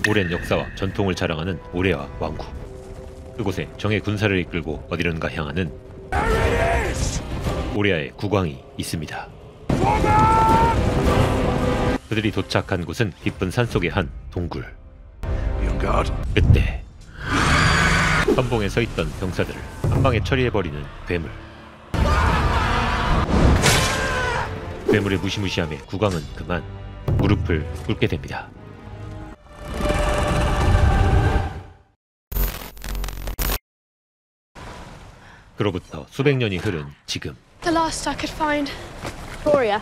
오랜 역사와 전통을 자랑하는 오레아 왕국. 그곳에 정예 군사를 이끌고 어디론가 향하는 오레아의 국왕이 있습니다. 그들이 도착한 곳은 깊은 산속의 한 동굴. 그때 선봉에 서 있던 병사들을 한방에 처리해버리는 괴물. 괴물의 무시무시함에 국왕은 그만 무릎을 꿇게 됩니다. 그로부터 수백 년이 흐른 지금, The last I could find. Gloria,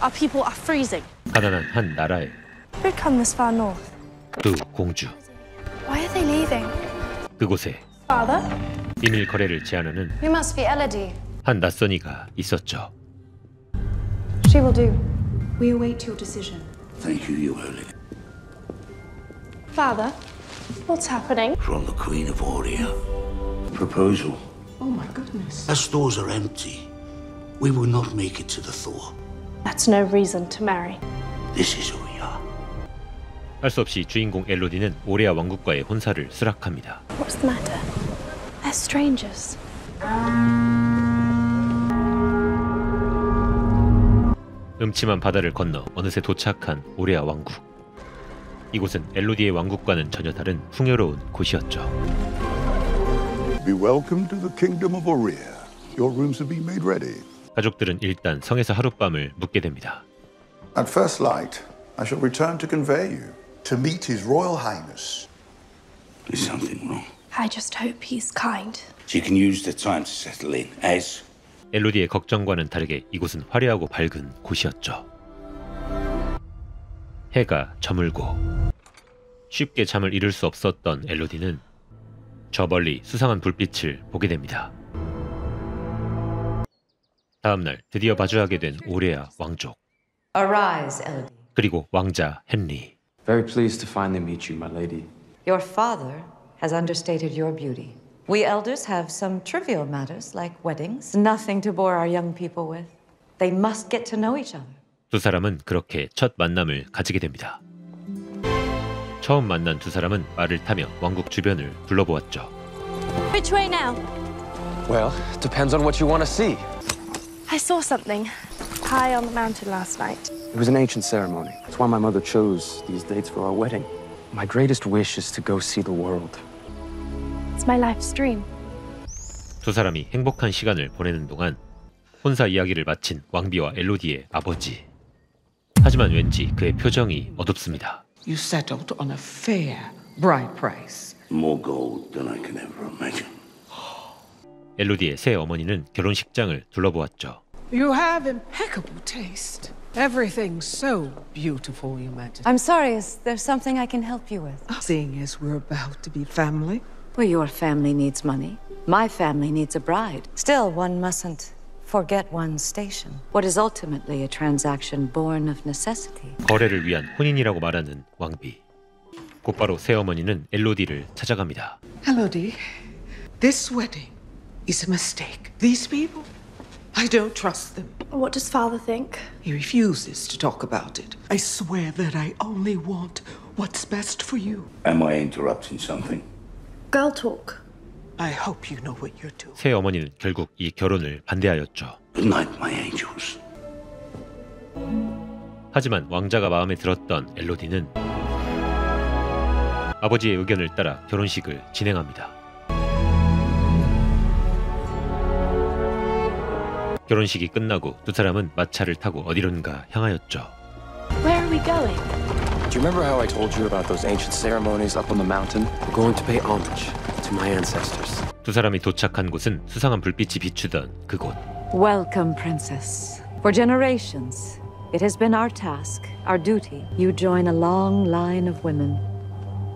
our people are freezing. 가난한 한 나라에 Who'd come this far north? 두 공주. Why are they leaving? 그곳에 Father? 비밀 거래를 제안하는 You must be Elodie. 한 낯선이가 있었죠. She will do. We await your decision. Thank you, Your Holiness. Father, what's happening? From the Queen of Oria. Proposal. Oh my goodness. Our stores are empty. We will not make it to the thaw. That's no reason to marry. This is who we are. 할 수 없이 주인공 엘로디는 오레아 왕국과의 혼사를 수락합니다. What's the matter? They're strangers. 음침한 바다를 건너 어느새 도착한 오레아 왕국. 이곳은 엘로디의 왕국과는 전혀 다른 풍요로운 곳이었죠. Be welcome to the kingdom of Oria. Your rooms have been made ready. 가족들은 일단 성에서 하룻밤을 묵게 됩니다. At first light, I shall return to convey you to meet His Royal Highness. Is something wrong? I just hope he's kind. She can use the time to settle in, as 엘로디의 걱정과는 다르게 이곳은 화려하고 밝은 곳이었죠. 해가 저물고 쉽게 잠을 이룰 수 없었던 엘로디는 저 멀리 수상한 불빛을 보게 됩니다. 다음날 드디어 마주하게 된 오레아 왕족. Arise, Elodie. 그리고 왕자 헨리. Very pleased to finally meet you, my lady. Your father has understated your beauty. We elders have some trivial matters like weddings, nothing to bore our young people with. They must get to know each other. 두 사람은 그렇게 첫 만남을 가지게 됩니다. 처음 만난 두 사람은 말을 타며 왕국 주변을 둘러보았죠. Which way now? Well, depends on what you want to see. I saw something high on the mountain last night. It was an ancient ceremony. It's why my mother chose these dates for our wedding. My greatest wish is to go see the world. It's my life's dream. 두 사람이 행복한 시간을 보내는 동안 혼사 이야기를 마친 왕비와 엘로디의 아버지. 하지만 왠지 그의 표정이 어둡습니다. You settled on a fair bride price. more gold than I can ever imagine. 엘로디의 새 어머니는 결혼식장을 둘러보았죠. You have impeccable taste. Everything's so beautiful, Your Majesty. I'm sorry, is there something I can help you with? Seeing as we're about to be family. Well, your family needs money. My family needs a bride. Still, one mustn't forget one's station. What is ultimately a transaction born of necessity. 거래를 위한 혼인이라고 말하는 왕비. 곧바로 새어머니는 엘로디를 찾아갑니다. Elodie, this wedding is a mistake. These people, I don't trust them. What does father think? He refuses to talk about it. I swear that I only want what's best for you. Am I interrupting something? Girl talk. I hope you know what you're doing. 새어머니는 결국 이 결혼을 반대하였죠. Good night, my angels. 하지만 왕자가 마음에 들었던 엘로디는 아버지의 의견을 따라 결혼식을 진행합니다. 결혼식이 끝나고 두 사람은 마차를 타고 어디론가 향하였죠. Where are we going? Do you remember how I told you about those ancient ceremonies up on the mountain? We're going to pay homage to my ancestors. 두 사람이 도착한 곳은 수상한 불빛이 비추던 그곳. Welcome, Princess. For generations, it has been our task, our duty. You join a long line of women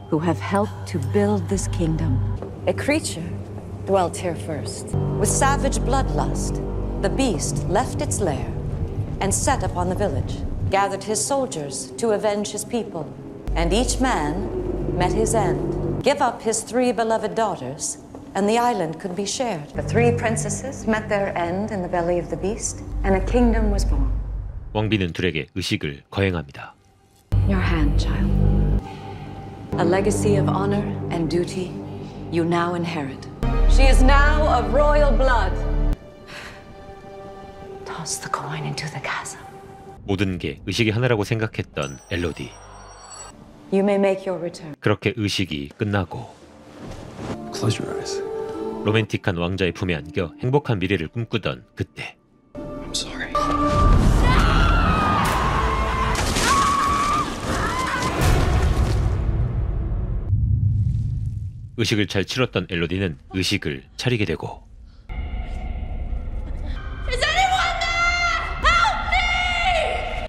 who have helped to build this kingdom. A creature dwelt here first. With savage bloodlust, the beast left its lair and set upon the village, gathered his soldiers to avenge his people, and each man met his end. Give up his 3 beloved daughters, and the island could be shared. The 3 princesses met their end in the belly of the beast, and a kingdom was born. 왕비는 둘에게 의식을 거행합니다. Your hand, child. A legacy of honor and duty you now inherit. She is now of royal blood. Toss the coin into the chasm. 모든 게 의식이 하나라고 생각했던 엘로디. You may make your return. 그렇게 의식이 끝나고 Close your eyes. 로맨틱한 왕자의 품에 안겨 행복한 미래를 꿈꾸던 그때 I'm sorry. 의식을 잘 치렀던 엘로디는 의식을 차리게 되고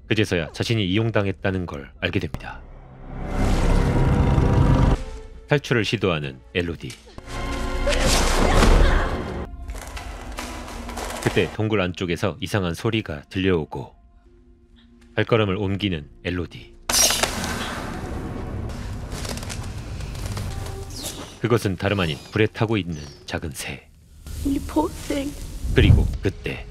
그제서야 자신이 이용당했다는 걸 알게 됩니다. 탈출을 시도하는 엘로디. 그때 동굴 안쪽에서 이상한 소리가 들려오고 발걸음을 옮기는 엘로디. 그것은 다름 아닌 불에 타고 있는 작은 새. You poor thing. 그리고 그때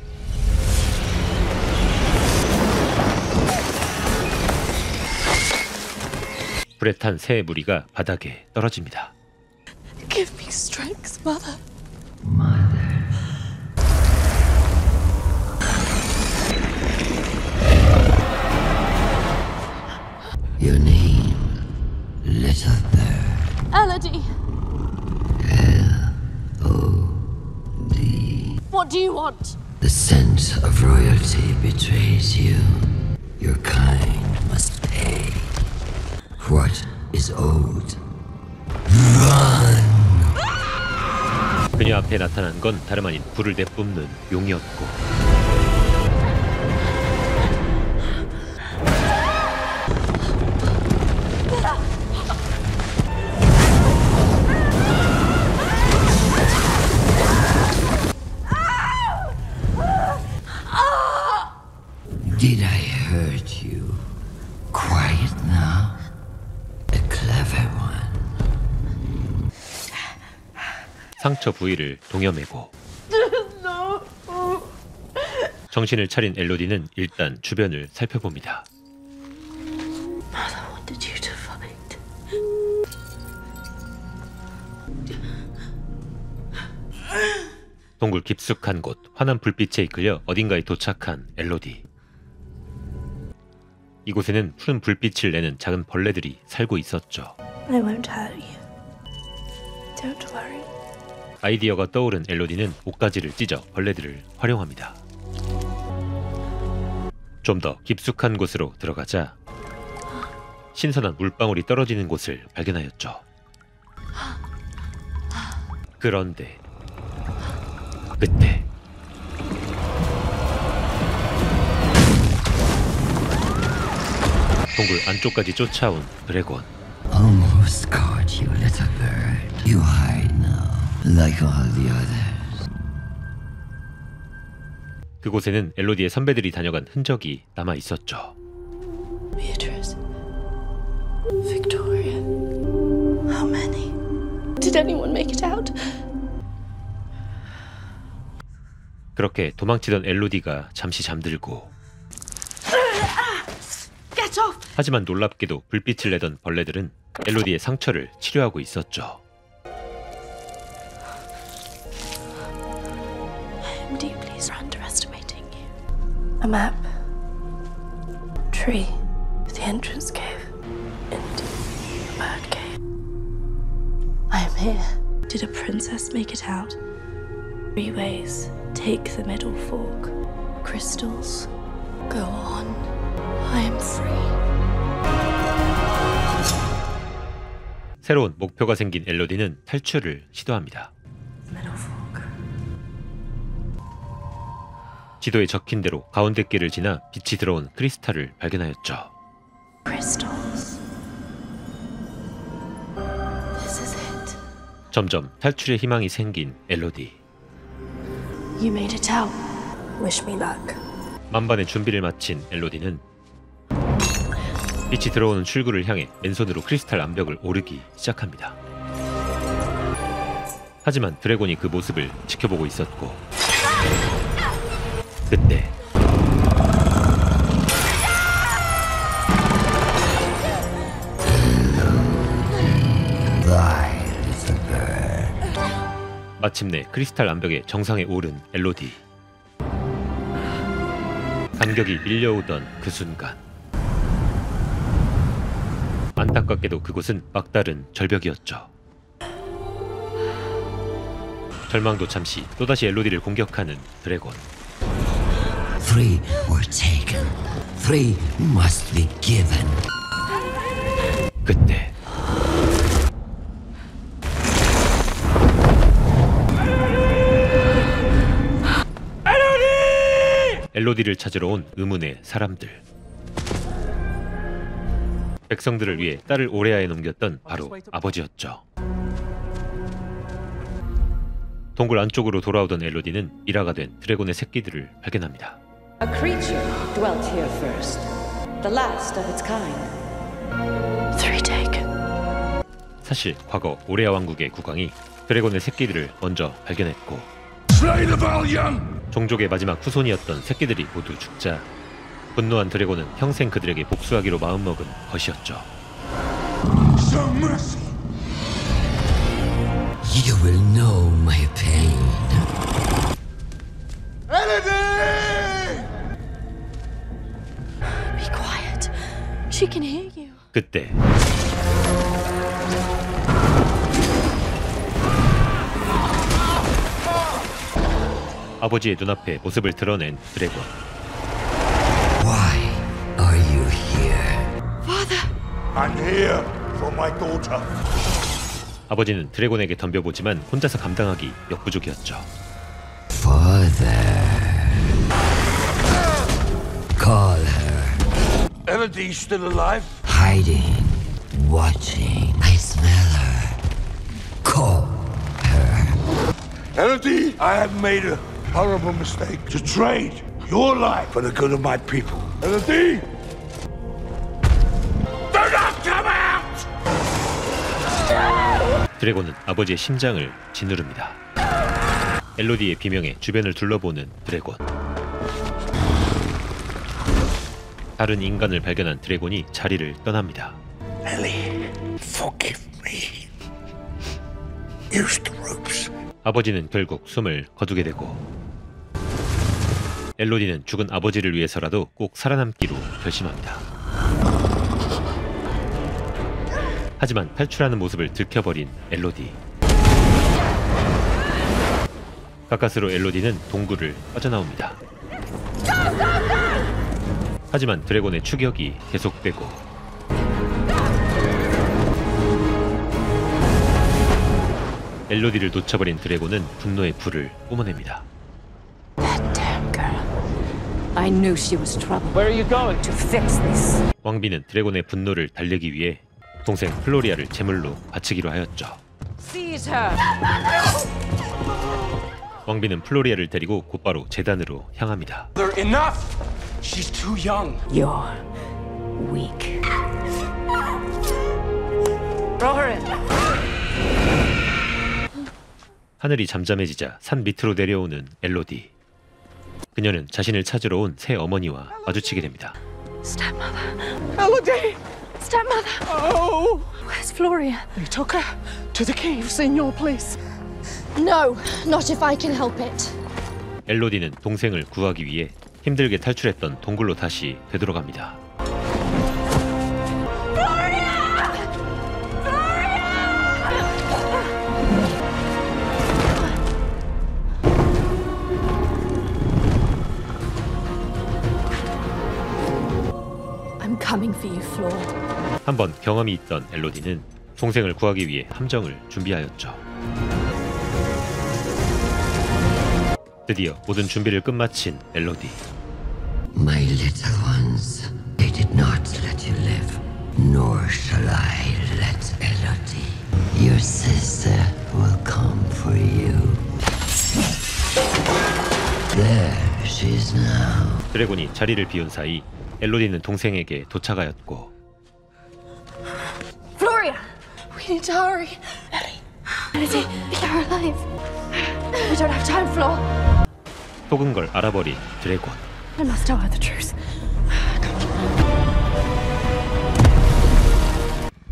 불에 탄 새의 무리가 바닥에 떨어집니다. Give me strength, Mother. Your name, little bird. Elodie. L-O-D. What do you want? The sense of royalty betrays you. Your kind must pay. What is owed? 그녀 앞에 나타난 건 다름 아닌 불을 내뿜는 용이었고 Did I hurt you? Quiet now. A clever one. 상처 부위를 동여매고 정신을 차린 엘로디는 일단 주변을 살펴봅니다. Mother wanted you to fight. 동굴 깊숙한 곳 환한 불빛에 이끌려 어딘가에 도착한 엘로디. 이곳에는 푸른 불빛을 내는 작은 벌레들이 살고 있었죠. I won't hurt you. Don't worry. 아이디어가 떠오른 엘로디는 옷가지를 찢어 벌레들을 활용합니다. 좀 더 깊숙한 곳으로 들어가자 신선한 물방울이 떨어지는 곳을 발견하였죠. 그런데 그때 동굴 안쪽까지 쫓아온 드래곤. Almost caught you, little bird. You hide now, like all the others. 그곳에는 엘로디의 선배들이 다녀간 흔적이 남아 있었죠. Beatrice. Victoria. How many? Did anyone make it out? 그렇게 도망치던 엘로디가 잠시 잠들고 Get off! 하지만 놀랍게도 불빛을 내던 벌레들은 엘로디의 상처를 치료하고 있었죠. I'm deeply underestimating you. A map. Tree. The entrance cave. Into the bird cave. I am here. Did a princess make it out? 3 ways. Take the middle fork. Crystals. Go on. I am free. 새로운 목표가 생긴 엘로디는 탈출을 시도합니다. Middle fork. 지도에 적힌 대로 가운데 길을 지나 빛이 들어온 크리스탈을 발견하였죠. Crystals. This is it. 점점 탈출의 희망이 생긴 엘로디. You made it out. Wish me luck. 만반의 준비를 마친 엘로디는 빛이 들어오는 출구를 향해 맨손으로 크리스탈 암벽을 오르기 시작합니다. 하지만 드래곤이 그 모습을 지켜보고 있었고 그때 마침내 크리스탈 암벽의 정상에 오른 엘로디. 감격이 밀려오던 그 순간, 안타깝게도 그곳은 막다른 절벽이었죠. 절망도 잠시 또다시 엘로디를 공격하는 드래곤. 3 were taken. 3 must be given. 그때 엘로디를 찾으러 온 의문의 사람들. 백성들을 위해 딸을 오레아에 넘겼던 바로 아버지였죠. 동굴 안쪽으로 돌아오던 엘로디는 일화가 된 드래곤의 새끼들을 발견합니다. A creature dwelt here first, the last of its kind. 3 taken. 사실 과거 오레아 왕국의 국왕이 드래곤의 새끼들을 먼저 발견했고, 종족의 마지막 후손이었던 새끼들이 모두 죽자 분노한 드래곤은 평생 그들에게 복수하기로 마음먹은 것이었죠. You will know my pain. Be quiet. She can hear you. 그때 아버지의 눈앞에 모습을 드러낸 드래곤. Why are you here? I'm here for my daughter. 아버지는 드래곤에게 덤벼보지만 혼자서 감당하기 역부족이었죠. Father. Call her. Elodie's still alive? Hiding. Watching. I smell her. Call her. Elodie, I have made a horrible mistake to trade your life for the good of my people. Elodie! Do not come out! 드래곤은 아버지의 심장을 짓누릅니다. 엘로디의 비명에 주변을 둘러보는 드래곤. 다른 인간을 발견한 드래곤이 자리를 떠납니다. Ellie, forgive me. Use the ropes. 아버지는 결국 숨을 거두게 되고, 엘로디는 죽은 아버지를 위해서라도 꼭 살아남기로 결심합니다. 하지만 탈출하는 모습을 들켜버린 엘로디. 가까스로 엘로디는 동굴을 빠져나옵니다. 하지만 드래곤의 추격이 계속되고, 엘로디를 놓쳐버린 드래곤은 분노의 불을 뿜어냅니다. That damn girl. I knew she was trouble. Where are you going? To fix this. 왕비는 드래곤의 분노를 달래기 위해 동생 플로리아를 제물로 바치기로 하였죠. Seize her. 왕비는 플로리아를 데리고 곧바로 제단으로 향합니다. They're enough! She's too young. You're weak. Throw her in. 하늘이 잠잠해지자 산 밑으로 내려오는 엘로디. 그녀는 자신을 찾으러 온 새 어머니와 마주치게 됩니다. Stepmother. Elodie! Stepmother. Oh! Where's Floria? They took her to the caves in your place. No, not if I can help it. 엘로디는 동생을 구하기 위해 힘들게 탈출했던 동굴로 다시 되돌아갑니다. I'm coming for you, Flor. 한번 경험이 있던 엘로디는 동생을 구하기 위해 함정을 준비하였죠. 드디어 모든 준비를 끝마친 엘로디. My little ones, they did not let you live, nor shall I let Elodie. Your sister will come for you. There she is now. 드래곤이 자리를 비운 사이 엘로디는 동생에게 도착하였고, Floria! We need to hurry. Elodie, you're alive. We don't have time, Flor. 속은 걸 알아버린 드래곤. I must tell her the truth.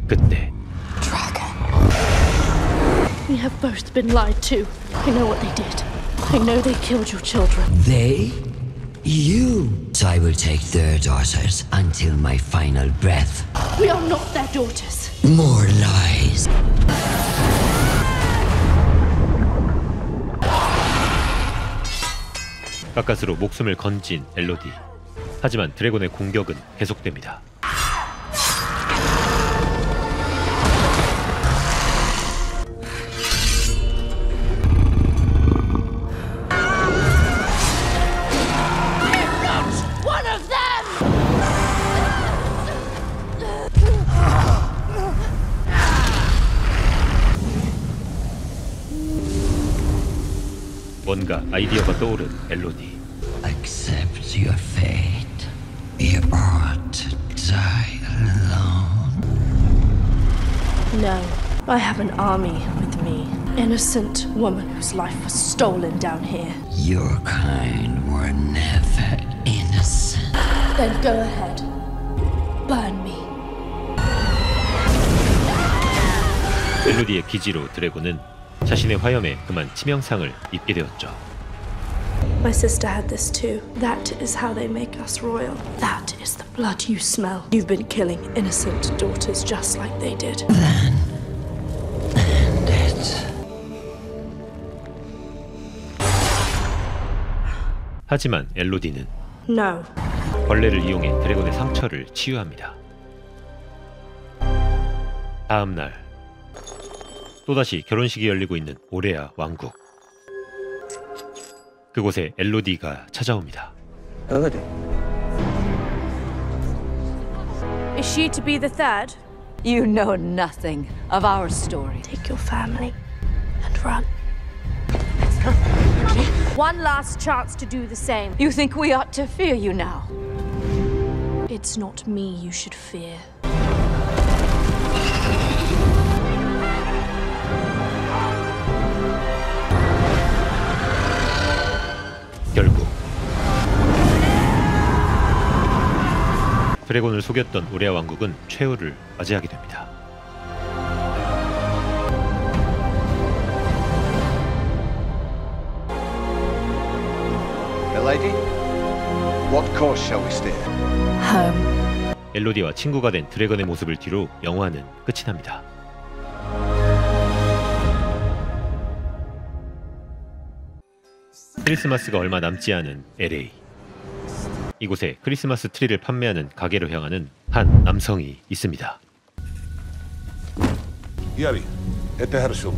그때 Dragon. We have both been lied to. I know what they did. I know they killed your children. They? You. So I will take their daughters until my final breath. We are not their daughters. More lies. 가까스로 목숨을 건진 엘로디. 하지만 드래곤의 공격은 계속됩니다. 뭔가 아이디어가 떠오른 엘로디. Accept your fate. You ought to die alone. No, I have an army with me. Innocent woman whose life was stolen down here. Your kind were never innocent. Then go ahead. Burn me. 엘로디의 기지로 드래곤은 자신의 화염에 그만 치명상을 입게 되었죠. My sister had this too. That is how they make us royal. That is the blood you smell. You've been killing innocent daughters just like they did. Then end it. 하지만 엘로디는 No. 벌레를 이용해 드래곤의 상처를 치유합니다. 다음 날 또다시 결혼식이 열리고 있는 오레아 왕국. 그곳에 엘로디가 찾아옵니다. Elodie. Is she to be the third? You know nothing of our story. Take your family and run. One last chance to do the same. You think we ought to fear you now? It's not me you should fear. 결국 드래곤을 속였던 오레아 왕국은 최후를 맞이하게 됩니다. Lady, what course shall we steer? Home. 엘로디와 친구가 된 드래곤의 모습을 뒤로 영화는 끝이 납니다. 크리스마스가 얼마 남지 않은 LA. 이곳에 크리스마스 트리를 판매하는 가게로 향하는 한 남성이 있습니다. Yari, at the Herschel.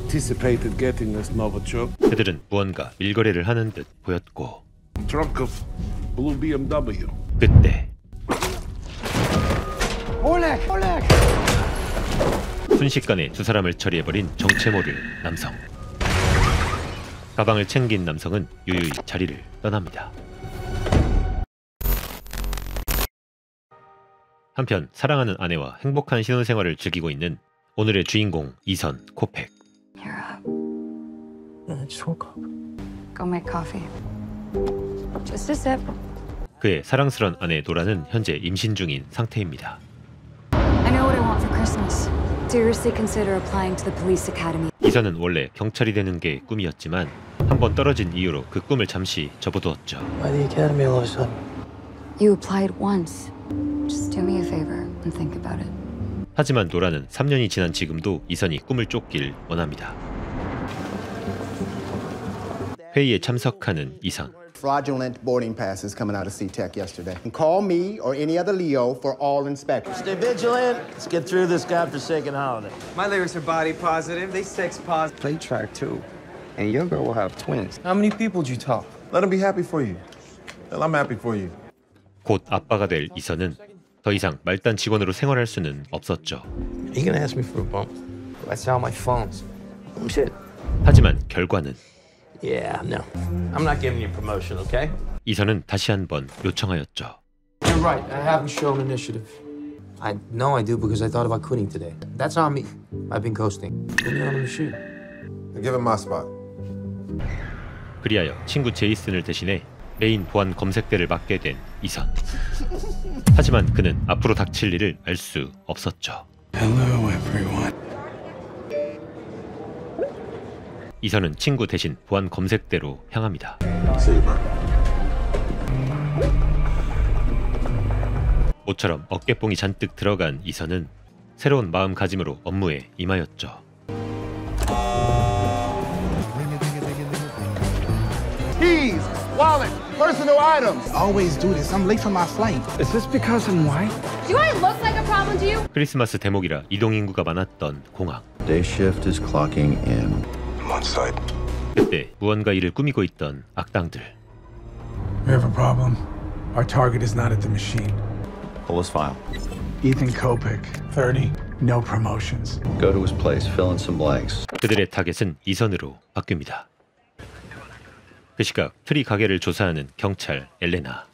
Anticipated getting this Novichok. 그들은 무언가 일거래를 하는 듯 보였고 Trunk of blue BMW. 그때 순식간에 두 사람을 처리해버린 정체 모를 남성. 가방을 챙긴 남성은 유유히 자리를 떠납니다. 한편 사랑하는 아내와 행복한 신혼생활을 즐기고 있는 오늘의 주인공 이선 코펙. You're up. I just woke up. Go make coffee. Just a sip. 그의 사랑스런 아내 노라는 현재 임신 중인 상태입니다. I know what I want for Christmas. Seriously consider applying to the police academy. 이선은 원래 경찰이 되는 게 꿈이었지만 한번 떨어진 이유로 그 꿈을 잠시 접어두었죠. Why the academy all of a sudden? You applied once. Just do me a favor and think about it. 하지만 노라는 3년이 지난 지금도 이선이 꿈을 쫓길 원합니다. 회의에 참석하는 이선. Fraudulent boarding passes coming out of SeaTech yesterday. And call me or any other Leo for all inspections. Stay vigilant. Let's get through this godforsaken holiday. My lyrics are body positive, they sex positive. Play track too. And your girl will have twins. How many people did you talk? Let him be happy for you. Well, I'm happy for you. 곧 아빠가 될 이선은 더 이상 말단 직원으로 생활할 수는 없었죠. You gonna ask me for a bump? That's how my phones. Oh shit. 하지만 결과는 Yeah, no. I'm not giving you promotion, okay? 이선은 다시 한번 요청하였죠. You're right. I haven't shown initiative. I know I do because I thought about quitting today. That's on me. I've been coasting. Put me on the machine. Give him my spot. 그리하여 친구 제이슨을 대신해 메인 보안 검색대를 맡게 된 이선. 하지만 그는 앞으로 닥칠 일을 알 수 없었죠. Hello, everyone. 이선은 친구 대신 보안 검색대로 향합니다. 모처럼 어깨뽕이 잔뜩 들어간 이선은 새로운 마음가짐으로 업무에 임하였죠. Keys, wallet, personal items. Always do this. I'm late for my flight. Is this because I'm white? Do I look like a problem to you? 크리스마스 대목이라 이동 인구가 많았던 공항. Day shift is clocking in. I'm on site. 그때 무언가 일을 꾸미고 있던 악당들. We have a problem. Our target is not at the machine. Pull his file. Ethan Kopek, 30, no promotions. Go to his place, fill in some blanks. 그들의 타겟은 이선으로 바뀝니다. 그 시각 트리 가게를 조사하는 경찰 엘레나.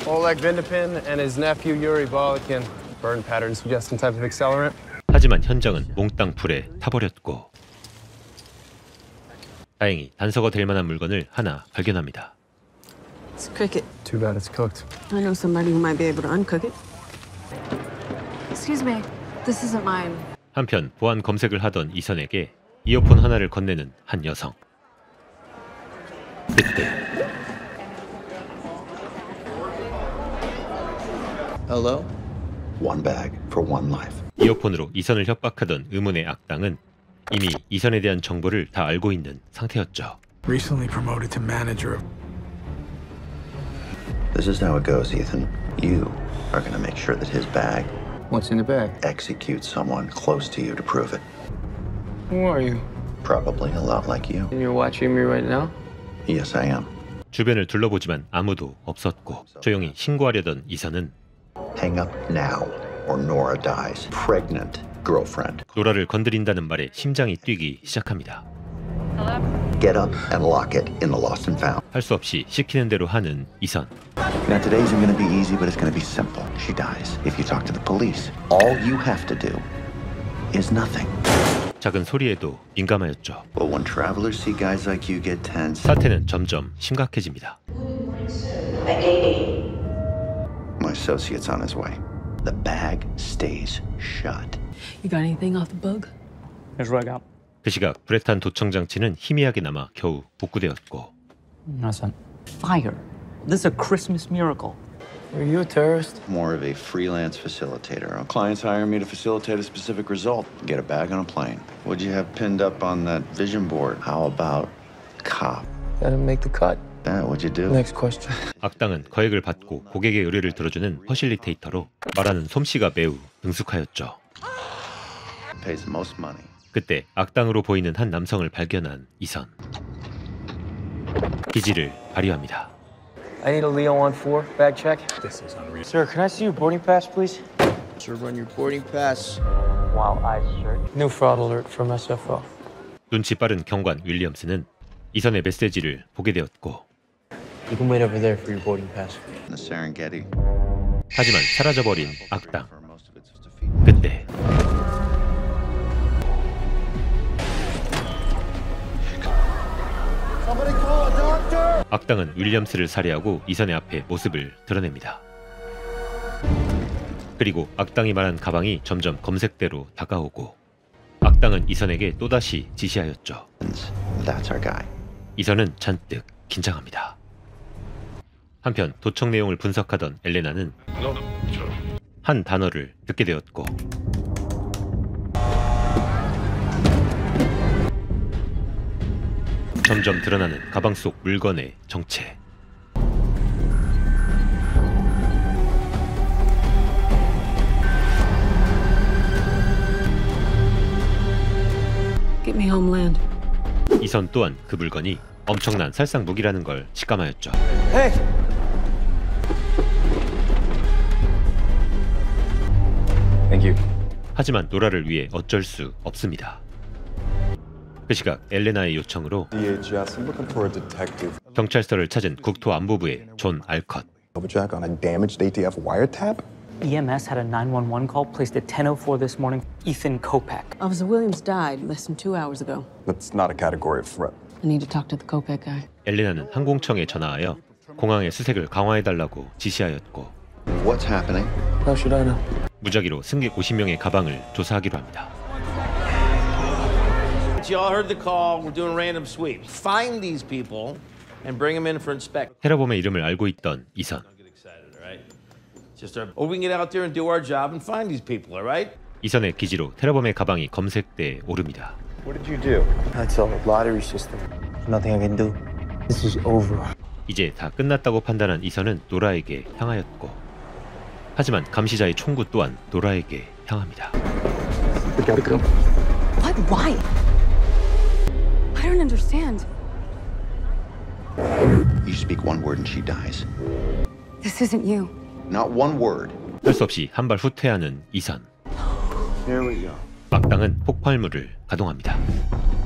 Oleg Vindipin and his nephew Yuri Balakin. Burn pattern suggesting type of accelerant. 하지만 현장은 몽땅 불에 타버렸고 다행히 단서가 될 만한 물건을 하나 발견합니다. It's cricket. Too bad it's cooked. I know somebody who might be able to uncook it. Excuse me. This isn't mine. 한편 보안 검색을 하던 이선에게 이어폰 하나를 건네는 한 여성. 그때 Hello? One bag for one life. 이어폰으로 이선을 협박하던 의문의 악당은 이미 이선에 대한 정보를 다 알고 있는 상태였죠. Recently promoted to manager. This is how it goes, Ethan. You are going to make sure that his bag What's in the bag? executes someone close to you to prove it. Who are you? Probably a lot like you. And you're watching me right now? Yes, I am. 주변을 둘러보지만 아무도 없었고 조용히 신고하려던 이선은 Hang up now or Nora dies. Pregnant girlfriend. 노라를 건드린다는 말에 심장이 뛰기 시작합니다. Get up and lock it in the lost and found. 할 수 없이 시키는 대로 하는 이선. Now today isn't going to be easy, but it's going to be simple. She dies. If you talk to the police, all you have to do is nothing. 작은 소리에도 민감하였죠. But when travelers see guys like you get tense, 사태는 점점 심각해집니다. my associate's on his way. The bag stays shut. You got anything off the bug? Here's what I got. 그 시각 불에 탄 도청 장치는 희미하게 남아 겨우 복구되었고. That's on fire. This is a Christmas miracle. Are you a terrorist? More of a freelance facilitator. Clients hire me to facilitate a specific result. Get a bag on a plane. What'd you have pinned up on that vision board? How about cop? Gotta make the cut. What'd you do? Next question. 악당은 거액을 받고 고객의 의뢰를 들어주는 퍼실리테이터로 말하는 솜씨가 매우 능숙하였죠. Pays the most money. 그때 악당으로 보이는 한 남성을 발견한 이선. 기지를 발휘합니다. I need a Leo 1-4 bag check. This is unreal. Sir, can I see your boarding pass, please? Sir, run your boarding pass. Wow, eyes search. New fraud alert from SFO. 눈치 빠른 경관 윌리엄스는 이선의 메시지를 보게 되었고. You can wait over there for your boarding pass. The Serengeti. 하지만 사라져버린 악당. 그때 악당은 윌리엄스를 살해하고 이선의 앞에 모습을 드러냅니다. 그리고 악당이 말한 가방이 점점 검색대로 다가오고 악당은 이선에게 또다시 지시하였죠. That's our guy. 이선은 잔뜩 긴장합니다. 한편 도청 내용을 분석하던 엘레나는 한 단어를 듣게 되었고 점점 드러나는 가방 속 물건의 정체. Get me homeland. 이선 또한 그 물건이 엄청난 살상 무기라는 걸 직감하였죠. Hey! Thank you. 하지만 노라를 위해 어쩔 수 없습니다. 그 시각 엘레나의 요청으로 DHS, I'm looking for a detective. 경찰서를 찾은 국토안보부의 존 알컷. Overjack on a damaged ATF wiretap? EMS had a 911 call placed at 10:04 this morning. Ethan Kopek. Officer Williams died less than 2 hours ago. That's not a category of threat. I need to talk to the Kopek guy. 엘레나는 항공청에 전화하여 공항의 수색을 강화해달라고 지시하였고 What's happening? How should I know? 무작위로 승객 50명의 가방을 조사하기로 합니다. right, you all heard the call. We're doing random sweeps. Find these people and bring them in for inspection. 테러범의 이름을 알고 있던 이선. Don't get excited, all right? Just or we can get out there and do our job and find these people, all right? 이선의 기지로 테러범의 가방이 검색대에 오릅니다. What did you do? That's a lottery system. There's nothing I can do. This is over. 이제 다 끝났다고 판단한 이선은 노라에게 향하였고, 하지만 감시자의 총구 또한 노라에게 향합니다. We gotta go. What? Why? I don't understand. You speak one word and she dies. This isn't you. Not one word. 할 수 없이 한 발 후퇴하는 이선. Here we go. 악당은 폭발물을 가동합니다.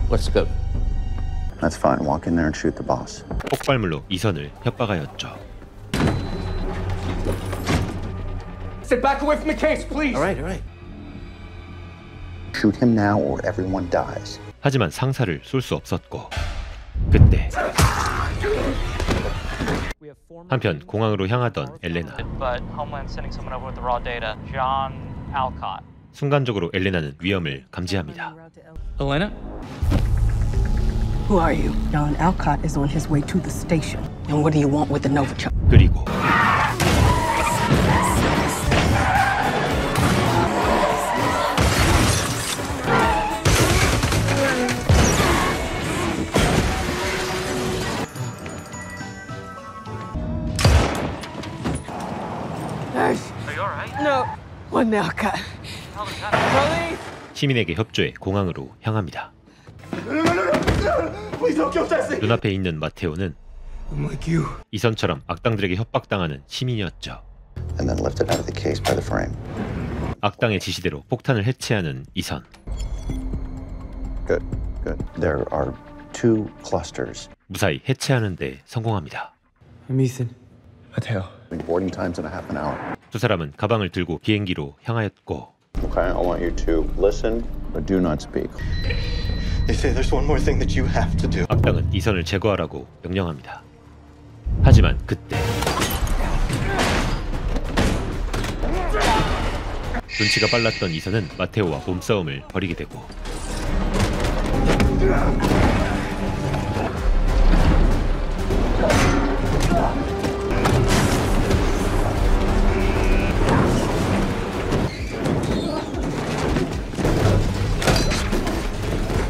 Let's go. That's fine. Walk in there and shoot the boss. 폭발물로 이선을 협박하였죠. Sit back away from the case, please. All right. Shoot him now or everyone dies. 하지만 상사를 쏠 수 없었고, 그때 한편 공항으로 향하던 엘레나. But Homeland's sending someone over with the raw data. John Alcott. 순간적으로 엘레나는 위험을 감지합니다. Elena? Who are you? John Alcott is on his way to the station. And what do you want with the Novichok? 그리고 Are you alright? No. One Alcott. Police! 시민에게 협조해 공항으로 향합니다. 눈앞에 있는 마테오는 이선처럼 악당들에게 협박당하는 시민이었죠. And then lifted out of the case by the frame. 악당의 지시대로 폭탄을 해체하는 이선. Good. There are 2 clusters. 무사히 해체하는 데 성공합니다. I'm Ethan. Mateo. Boarding times in a half an hour. 두 사람은 가방을 들고 비행기로 향하였고, Okay, I want you to listen, but do not speak. They say there's one more thing that you have to do. 악당은 이선을 제거하라고 명령합니다. 하지만 그때 눈치가 빨랐던 이선은 마테오와 몸싸움을 벌이게 되고,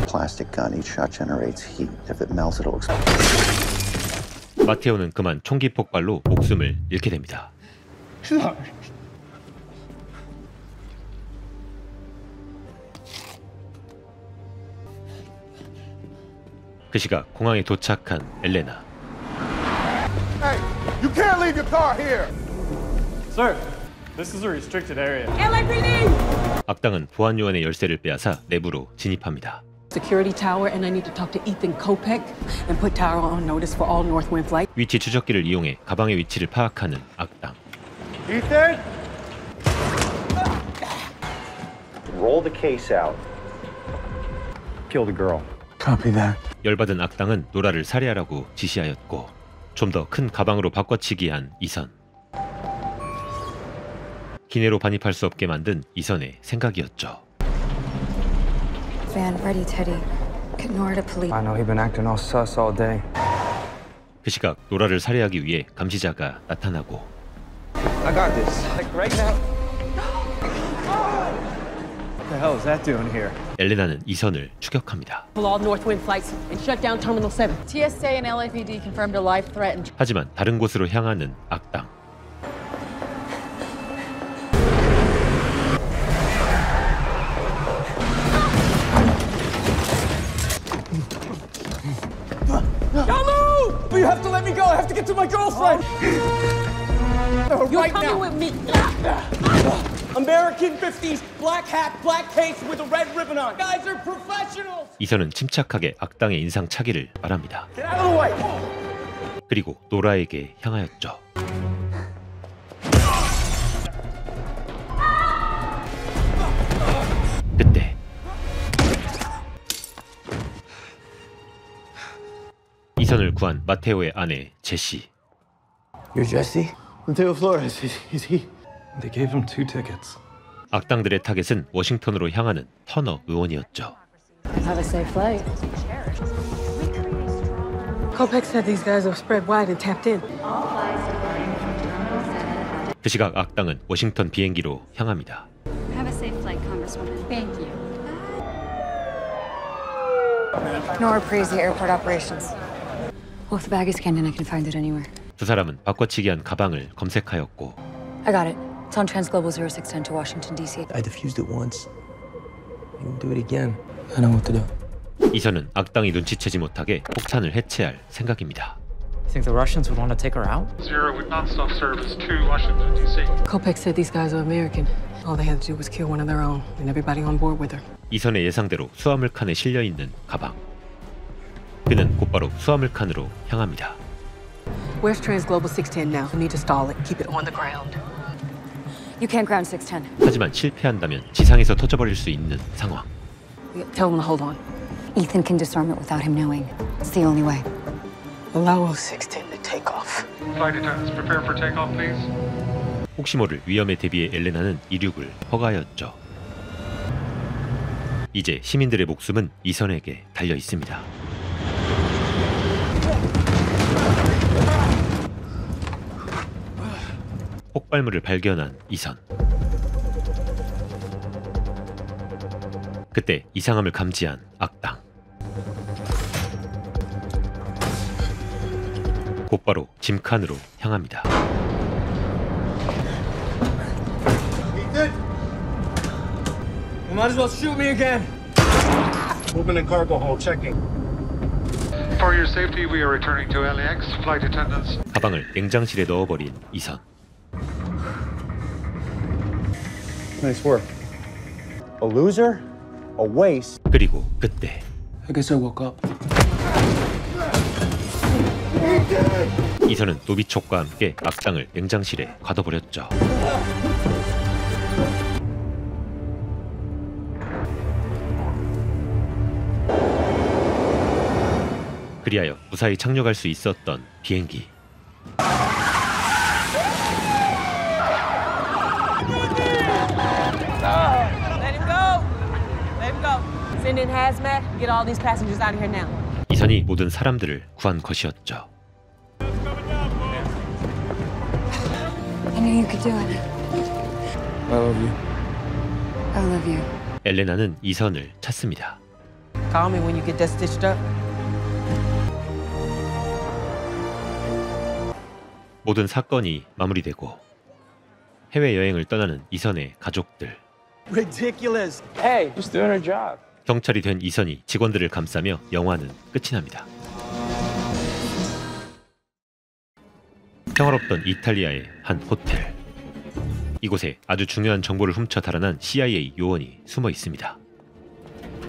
Plastic gun, each shot generates heat. If it melts, it'll explode. 마테오는 그만 총기 폭발로 목숨을 잃게 됩니다. 그 시각 공항에 도착한 엘레나. Hey, you can't leave your car here. Sir, this is a restricted area. LAPD! 악당은 보안 요원의 열쇠를 빼앗아 내부로 진입합니다. Security tower, and I need to talk to Ethan Kopech and put tower on notice for all Northwind flights. 위치 추적기를 이용해 가방의 위치를 파악하는 악당. Ethan? Roll the case out. Kill the girl. Copy that. 열받은 악당은 노라를 살해하라고 지시하였고, 좀 더 큰 가방으로 바꿔치기 한 이선. 기내로 반입할 수 없게 만든 이선의 생각이었죠. Van, ready, Teddy. Get Nora to police. I know he's been acting all sus all day. 그 시각 노라를 살해하기 위해 감시자가 나타나고, I got this. Like right now. What the hell is that doing here? 엘레나는 이선을 추격합니다. All Northwind flights and shut down Terminal 7. TSA and LAPD confirmed a life threat and 하지만 다른 곳으로 향하는 악당. Yalu! You have to let me go. I have to get to my girlfriend. You're Right coming now. with me. American 50s, black hat, black case with a red ribbon on. Guys are professionals. 이선은 침착하게 악당의 인상 차기를 말합니다. Get out of the way. 그리고 노라에게 향하였죠. 그때 이선을 구한 마테오의 아내 제시. You're Jesse? Mateo Flores. Is he? They gave him 2 tickets. 악당들의 타겟은 워싱턴으로 향하는 터너 의원이었죠. Have a safe flight. Kopech said these guys are spread wide and tapped in. 그 시각 악당은 워싱턴 비행기로 향합니다. Have a safe flight, Congresswoman. Thank you. Nora Praise, the airport operations. Well, if the bag is scanned in, I can find it anywhere. 두 사람은 바꿔치기 한 가방을 검색하였고 I got it. It's on Transglobal 0610 to Washington, D.C. I defused it once. I can do it again. I know what to do. 이선은 악당이 눈치채지 못하게 폭탄을 해체할 생각입니다. You think the Russians would want to take her out? Zero with non-stop service to Washington, D.C. Kopech said these guys are American. All they had to do was kill one of their own, and everybody on board with her. 이선의 예상대로 수화물 칸에 실려 있는 가방. 그는 곧바로 수화물 칸으로 향합니다. Where's Transglobal 610 now? We need to stall it. Keep it on the ground. You can't ground 610. 하지만 실패한다면 지상에서 터져버릴 수 있는 상황. Tell them to hold on. Ethan can disarm it without him knowing. It's the only way. Allow 610 to take off. Flight attendants, prepare for takeoff, please. 혹시 모를 위험에 대비해 엘레나는 이륙을 허가하였죠. 이제 시민들의 목숨은 이선에게 달려 있습니다. 폭발물을 발견한 이선. 그때 이상함을 감지한 악당. 곧바로 짐칸으로 향합니다. Ethan! You might as well shoot me again. Moving in cargo hold, checking. For your safety, we are returning to LAX. Flight attendants. 가방을 냉장실에 넣어버린 이선. Nice work. A loser? A waste? 그리고 그때 I guess I woke up. 이선은 노비촉과 함께 악당을 냉장실에 가둬버렸죠. 그리하여 무사히 착륙할 수 있었던 비행기. Let him go. Let him go. Send in hazmat. Get all these passengers out of here now. 이선이 모든 사람들을 구한 것이었죠. I knew you could do it. I love you. I love you. 엘레나는 이선을 찾습니다. Call me when you get that stitched up. 모든 사건이 마무리되고 해외여행을 떠나는 이선의 가족들. Ridiculous. Hey, just doing her job. 경찰이 된 이선이 직원들을 감싸며 영화는 끝이 납니다. 평화롭던 이탈리아의 한 호텔. 이곳에 아주 중요한 정보를 훔쳐 달아난 CIA 요원이 숨어 있습니다.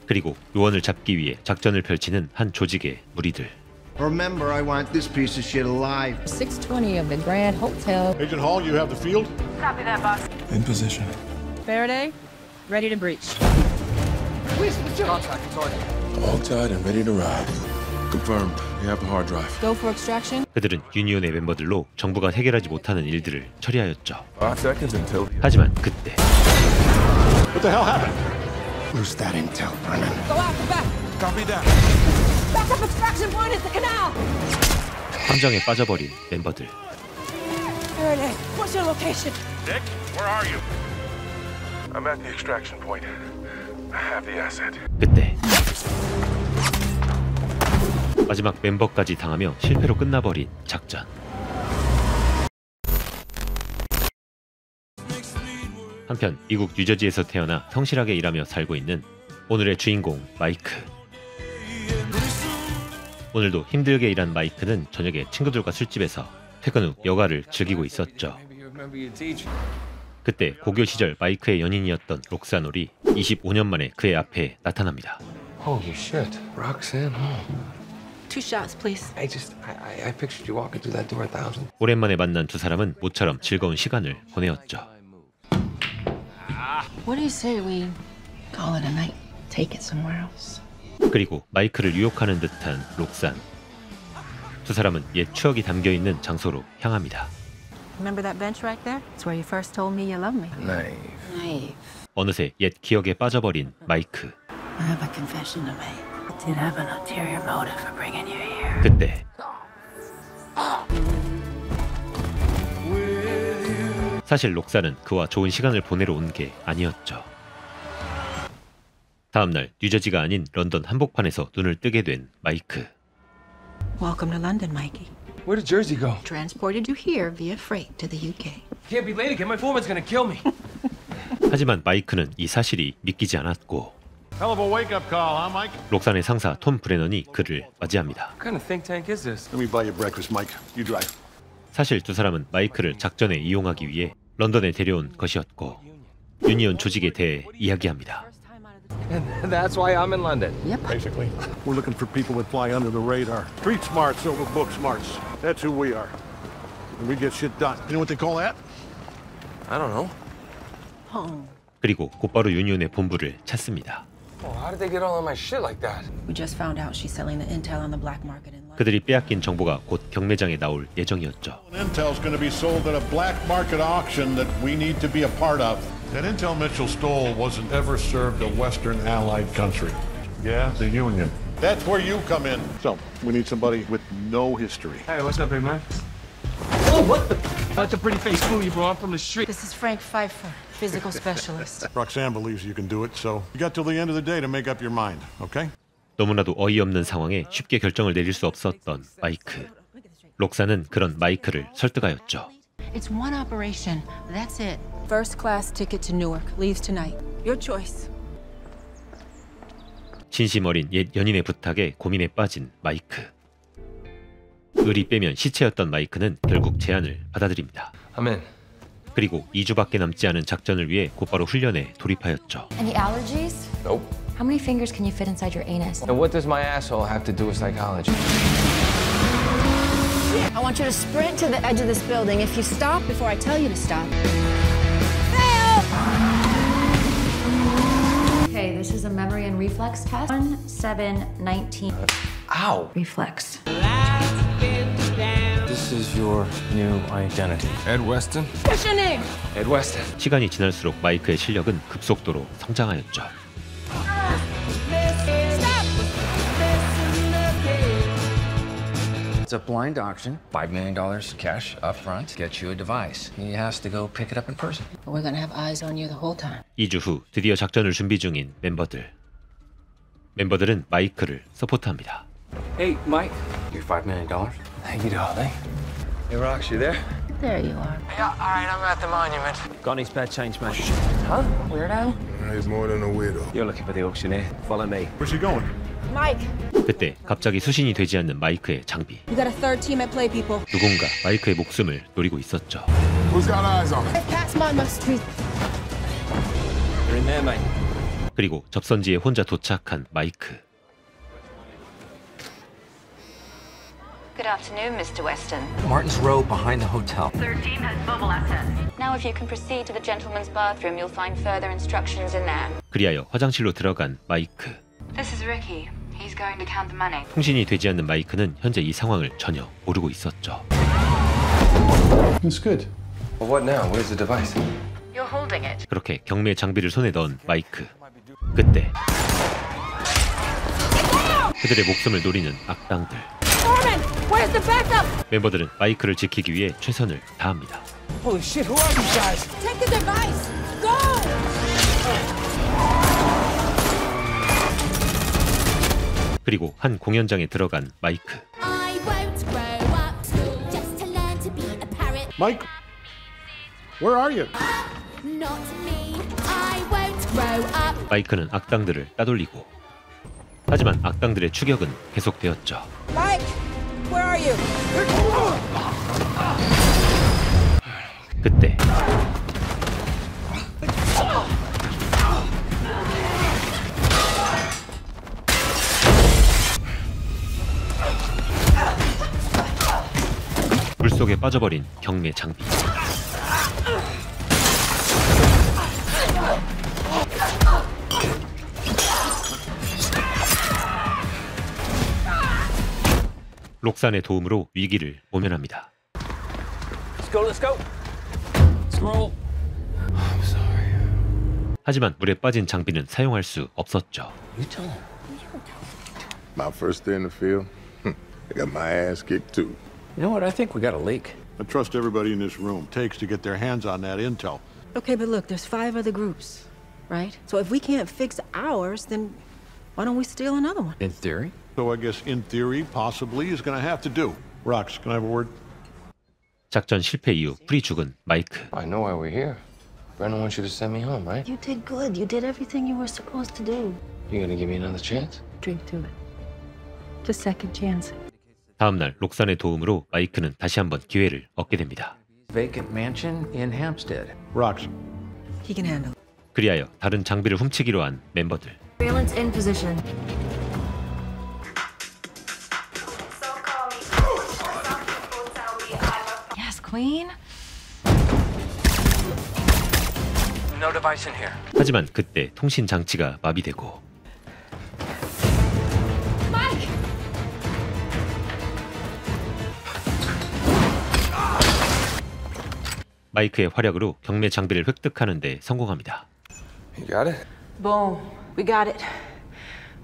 그리고 요원을 잡기 위해 작전을 펼치는 한 조직의 무리들. Remember, I want this piece of shit alive. 620 of the Grand Hotel. Agent Hall, you have the field? Copy that, boss. In position. Faraday, ready to breach. Contact target. All tied and ready to ride. Confirmed. You have the hard drive. Go for extraction. 그들은 유니온의 멤버들로 정부가 해결하지 못하는 일들을 처리하였죠. 5 seconds until. 하지만 그때 What the hell happened? Where's that intel, Brennan? Go out the back. Copy that. Backup extraction point is the canal. 함정에 빠져버린 멤버들. Faraday, what's your location? Dick, where are you? I'm at the extraction point. I have the asset. 그때 마지막 멤버까지 당하며 실패로 끝나버린 작전. 한편 미국 뉴저지에서 태어나 성실하게 일하며 살고 있는 오늘의 주인공 마이크. 오늘도 힘들게 일한 마이크는 저녁에 친구들과 술집에서 퇴근 후 여가를 즐기고 있었죠. 그때 고교 시절 마이크의 연인이었던 록사놀이 25년 만에 그의 앞에 나타납니다. Holy shit. Roxanne Hall. 2 shots, please. I pictured you walking through that door 1,000. 오랜만에 만난 두 사람은 모처럼 즐거운 시간을 보내었죠. What do you say we call it a night? Take it somewhere else. 그리고 마이크를 유혹하는 듯한 록산. 두 사람은 옛 추억이 담겨있는 장소로 향합니다. Remember that bench right there? It's where you first told me you love me. Naive. 어느새 옛 기억에 빠져버린 마이크. I have a confession to make. I did have an ulterior motive for bringing you here. 그때 사실 록사는 그와 좋은 시간을 보내러 온 게 아니었죠. 다음날 뉴저지가 아닌 런던 한복판에서 눈을 뜨게 된 마이크. Welcome to London, Mikey. Where did Jersey go? Transported you here via freight to the UK. Can't be late again. My foreman's gonna kill me. 하지만 마이크는 이 사실이 믿기지 않았고 Hell of a wake-up call, huh, Mike? 록산의 상사 톰 브레넌이 그를 맞이합니다. What kind of think tank is this? Let me buy you breakfast, Mike. You drive. 사실 두 사람은 마이크를 작전에 이용하기 위해 런던에 데려온 것이었고 유니온 조직에 대해 이야기합니다. And that's why I'm in London. Yep. Basically, we're looking for people that fly under the radar. Street smarts over book smarts. That's who we are. And we get shit done. You know what they call that? I don't know. 그리고 곧바로 유니온의 본부를 찾습니다. Oh, how did they get all of my shit like that? We just found out she's selling the intel on the black market in London. 그들이 빼앗긴 정보가 곧 경매장에 나올 예정이었죠. Intel's going to be sold at a black market auction that we need to be a part of. That intel Mitchell stole wasn't ever served a Western Allied country. Yeah, the Union. That's where you come in. So, we need somebody with no history. Hey, what's up, big man? Oh, what the? That's a pretty face fool you brought from the street. This is Frank Pfeiffer, physical specialist. Roxanne believes you can do it, so you got till the end of the day to make up your mind, okay? 너무나도 어이없는 상황에 쉽게 결정을 내릴 수 없었던 마이크. 록사는 그런 마이크를 설득하였죠. It's one operation. That's it. First class ticket to Newark. Leaves tonight. Your choice. 진심 어린 옛 연인의 부탁에 고민에 빠진 마이크. 을이 빼면 시체였던 마이크는 결국 제안을 받아들입니다. I'm in. 그리고 2주밖에 남지 않은 작전을 위해 곧바로 훈련에 돌입하였죠. Any allergies? Nope. How many fingers can you fit inside your anus? And what does my asshole have to do with psychology? I want you to sprint to the edge of this building. If you stop before I tell you to stop. Okay, this is a memory and reflex test. 1719. Ow! Reflex. This is your new identity. Ed Weston? What's your name? Ed Weston. 시간이 지날수록 마이크의 실력은 급속도로 성장하였죠. It's a blind auction. $5 million cash up front. Get you a device. He has to go pick it up in person. But we're gonna have eyes on you the whole time. 2주 후 드디어 작전을 준비 중인 멤버들. 멤버들은 마이크를 서포트합니다. Hey, Mike. Your $5 million? Thank you, darling. Hey, Rox, you there? There you are. Yeah, all right, I'm at the monument. Got any spare change, mate? Huh? Weirdo? He's more than a widow. You're looking for the auctioneer. Follow me. Where's he going? Mike. 그때 갑자기 수신이 되지 않는 마이크의 장비. You got a third team at play, people. 누군가 마이크의 목숨을 노리고 있었죠. Who's got eyes on him? Past Monmouth Street. You're in there, mate. 그리고 접선지에 혼자 도착한 마이크. Good afternoon, Mr. Weston. Martin's Row behind the hotel. 13 has bubble assets. Now if you can proceed to the gentleman's bathroom, you'll find further instructions in there. 그리하여 화장실로 들어간 마이크. This is Ricky. He's going to count the money. 통신이 되지 않는 마이크는 현재 이 상황을 전혀 모르고 있었죠. That's good. Well, what now? Where's the device? You're holding it. 그렇게 경매 장비를 손에 넣은 마이크. 그때 그들의 목숨을 노리는 악당들. Foreman, where's the backup? 멤버들은 마이크를 지키기 위해 최선을 다합니다. Holy shit, who are these guys? Take the device. Go! 그리고 한 공연장에 들어간 마이크. Mike, where are you? 마이크는 악당들을 따돌리고 하지만 악당들의 추격은 계속되었죠. Mike, where are you? 그때 물속에 빠져버린 경매 장비. 록산의 도움으로 위기를 모면합니다. Let's go, let's go. Scroll. I'm sorry. 하지만 물에 빠진 장비는 사용할 수 없었죠. My first day in the field, I got my ass kicked too. You know what? I think we got a leak. I trust everybody in this room takes to get their hands on that intel. Okay, but look, there's 5 other groups, right? So if we can't fix ours, then why don't we steal another one? In theory. So I guess in theory, possibly, is going to have to do. Rox, can I have a word? 작전 실패 이후 풀이 죽은 마이크. I know why we're here. Brennan wants you to send me home, right? You did good. You did everything you were supposed to do. You gonna give me another chance? Drink to it. Just second chance. 다음 날 록산의 도움으로 마이크는 다시 한번 기회를 얻게 됩니다. Vacant mansion in Hampstead. Rox. He can handle it. 그리하여 다른 장비를 훔치기로 한 멤버들. Surveillance in position. Yes, Queen. No device in here. 하지만 그때 통신 장치가 마비되고 마이크의 활약으로 경매 장비를 획득하는 데 성공합니다. You got it? Boom. We got it.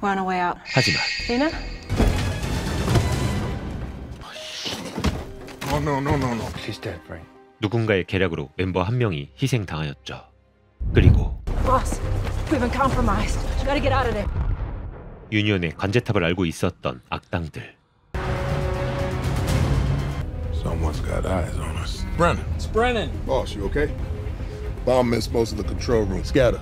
We're on our way out. 하지만 Lena? Oh, no. She's dead, Frank. 누군가의 계략으로 멤버 한 명이 희생당하였죠. 그리고 Boss, we've been compromised. You gotta get out of there. 유니온의 관제탑을 알고 있었던 악당들. Someone's got eyes on us. Brennan. It's Brennan. Boss, you okay? Bomb missed most of the control room. Scatter.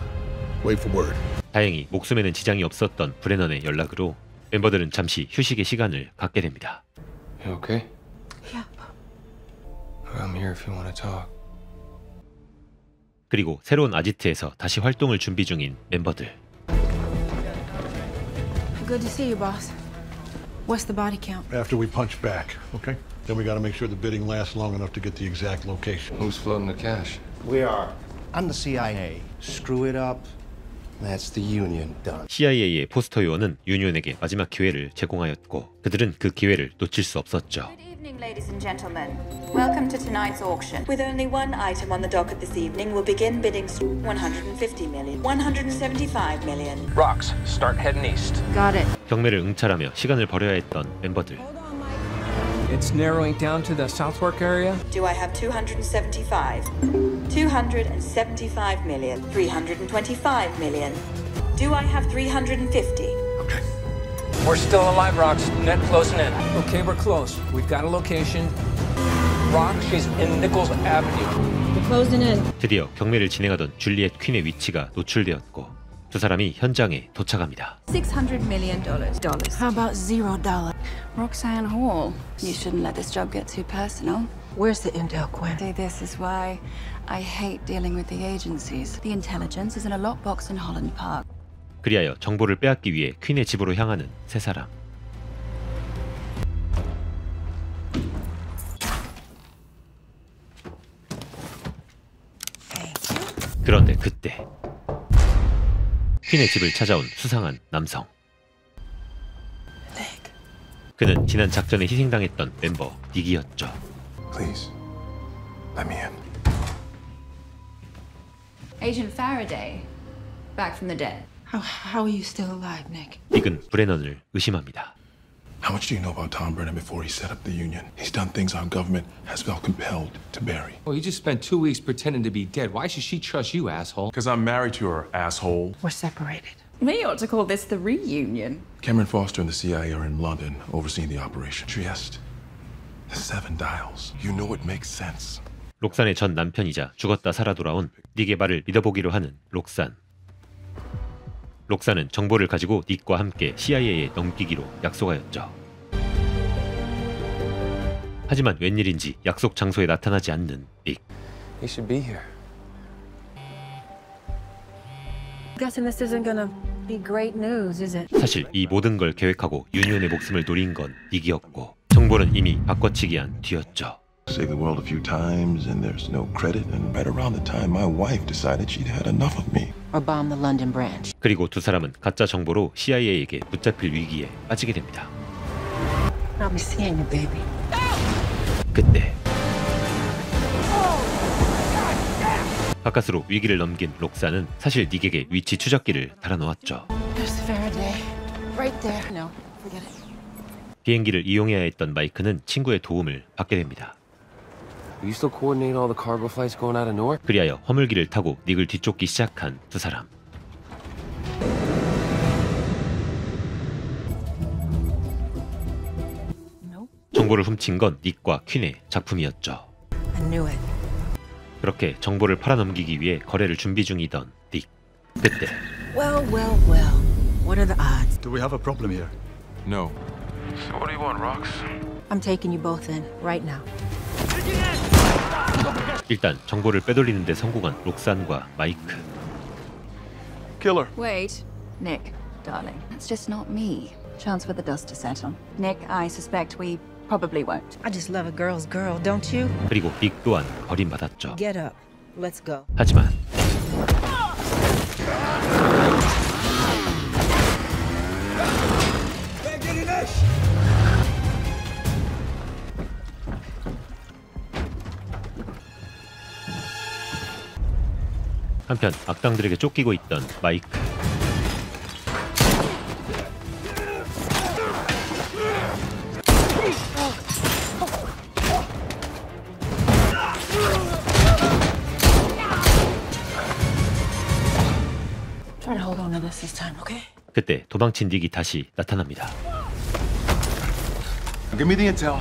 Wait for word. 다행히 목숨에는 지장이 없었던 브레넌의 연락으로 멤버들은 잠시 휴식의 시간을 갖게 됩니다. You okay? Yep. I'm here if you want to talk. 그리고 새로운 아지트에서 다시 활동을 준비 중인 멤버들. Good to see you, boss. What's the body count? After we punch back, okay? Then we got to make sure the bidding lasts long enough to get the exact location. Who's floating the cash? We are. I'm the CIA. Screw it up. That's the Union done. CIA의 포스터 요원은 유니온에게 마지막 기회를 제공하였고 그들은 그 기회를 놓칠 수 없었죠. Good evening, ladies and gentlemen. Welcome to tonight's auction. With only one item on the docket this evening, we'll begin bidding 150 million, 175 million. Rox, start heading east. Got it. 경매를 응찰하며 시간을 벌여야 했던 멤버들. It's narrowing down to the Southwark area. Do I have 275? 275 million, 325 million. Do I have 350? We're still alive, Rox. Net closing in. Okay, we're close. We've got a location. Rox, she's in Nichols Avenue. We're closing in. 드디어 경매를 진행하던 줄리엣 퀸의 위치가 노출되었고 두 사람이 현장에 도착합니다. $600 million. How about $0? Roxanne Hall. You shouldn't let this job get too personal. Where's the intel, Gwen? See, this is why I hate dealing with the agencies. The intelligence is in a lockbox in Holland Park. 그리하여 정보를 빼앗기 위해 퀸의 집으로 향하는 세 사람. 그런데 그때 퀸의 집을 찾아온 수상한 남성. 그는 지난 작전에 희생당했던 멤버 닉이었죠. Please, let me in. Agent Faraday, back from the dead. How are you still alive, Nick? 닉은 브레넌을 의심합니다. How much do you know about Tom Brennan before he set up the Union? He's done things our government has felt compelled to bury. Well, you just spent 2 weeks pretending to be dead. Why should she trust you, asshole? Because I'm married to her, asshole. We're separated. We ought to call this the reunion. Cameron Foster and the CIA are in London overseeing the operation. Trieste, the 7 dials. You know it makes sense. 록산의 전 남편이자 죽었다 살아 돌아온 닉의 말을 믿어보기로 하는 록산. 록산은 정보를 가지고 닉과 함께 CIA에 넘기기로 약속하였죠. 하지만 웬일인지 약속 장소에 나타나지 않는 닉. He should be here. Guessing this isn't gonna be great news, is it? 사실 이 모든 걸 계획하고 유니온의 목숨을 노린 건 닉이었고 정보는 이미 바꿔치기한 뒤였죠. Saved the world a few times and there's no credit. And right around the time my wife decided she'd had enough of me. Or bomb the London branch. 그리고 두 사람은 가짜 정보로 CIA에게 붙잡힐 위기에 빠지게 됩니다. I'll be seeing you, baby. 그때 가까스로 위기를 넘긴 록사는 사실 닉에게 위치 추적기를 달아놓았죠. There's Faraday. Right there. No, forget it. 비행기를 이용해야 했던 마이크는 친구의 도움을 받게 됩니다. You still coordinate all the cargo flights going out of Newark? 그리하여 화물기를 타고 닉을 뒤쫓기 시작한 두 사람. 정보를 훔친 건 닉과 퀸의 작품이었죠. I knew it. 그렇게 정보를 팔아넘기기 위해 거래를 준비 중이던 닉. 그때 Well, well, well. What are the odds? Do we have a problem here? No. So what do you want, Rox? I'm taking you both in right now. 일단 정보를 빼돌리는 데 성공한 록산과 마이크. Killer. Wait. Nick, darling, that's just not me. Chance for the dust to settle. Nick, I suspect we probably won't. I just love a girl's girl, don't you? 그리고 닉 또한 버림받았죠. Get up. Let's go. 하지만 한편 악당들에게 쫓기고 있던 마이크. Try to hold on to this time, okay? 그때 도망친 닉이 다시 나타납니다. Give me the intel.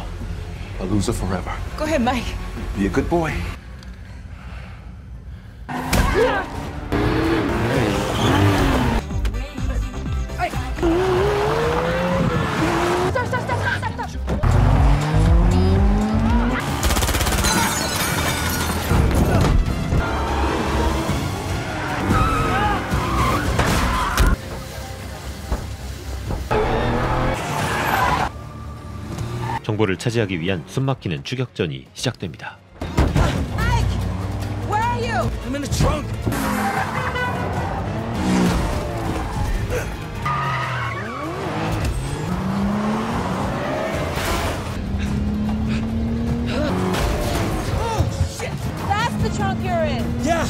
A loser forever. Go ahead, Mike. Be a good boy. 정보를 차지하기 위한 숨막히는 추격전이 시작됩니다. Where are you? I'm in the trunk. Oh, shit! That's the trunk you're in. Yeah.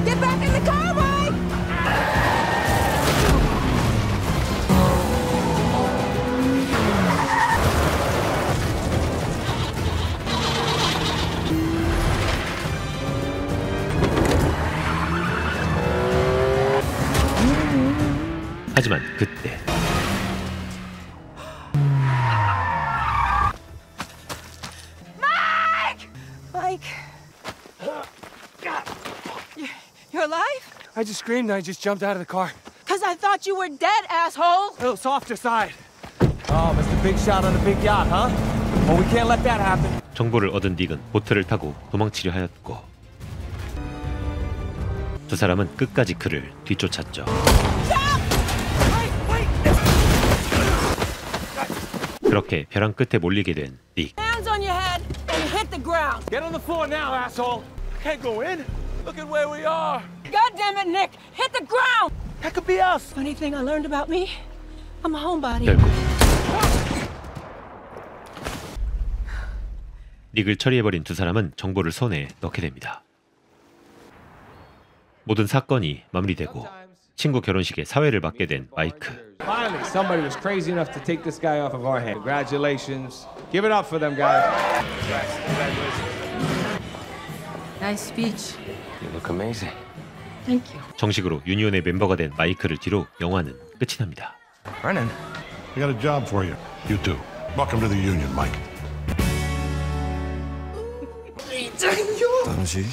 Get back in the car, Mike! 하지만 그때 Mike! You're alive? I just screamed and I just jumped out of the car. Cause I thought you were dead, asshole! A little softer side. Oh, Mr. Big Shot on a big yacht, huh? Well, we can't let that happen. 정보를 얻은 닉은 보트를 타고 도망치려 하였고 두 사람은 끝까지 그를 뒤쫓았죠. 그렇게 벼랑 끝에 몰리게 된 닉. Hands on your head and hit the ground! Get on the floor now, asshole. Can't go in. Look at where we are. God damn it, Nick! Hit the ground! That could be us. Funny thing I learned about me? I'm a homebody. 결국 닉을 처리해버린 두 사람은 정보를 손에 넣게 됩니다. 모든 사건이 마무리되고 친구 결혼식에 사회를 받게 된 마이크. Finally, somebody was crazy enough to take this guy off of our hand. Congratulations. Give it up for them, guys. Nice speech. You look amazing. Thank you. 정식으로 유니온의 member가 된 마이크를 뒤로 영화는 끝이 납니다. Brennan, I got a job for you. You too. Welcome to the union, Mike. 당신.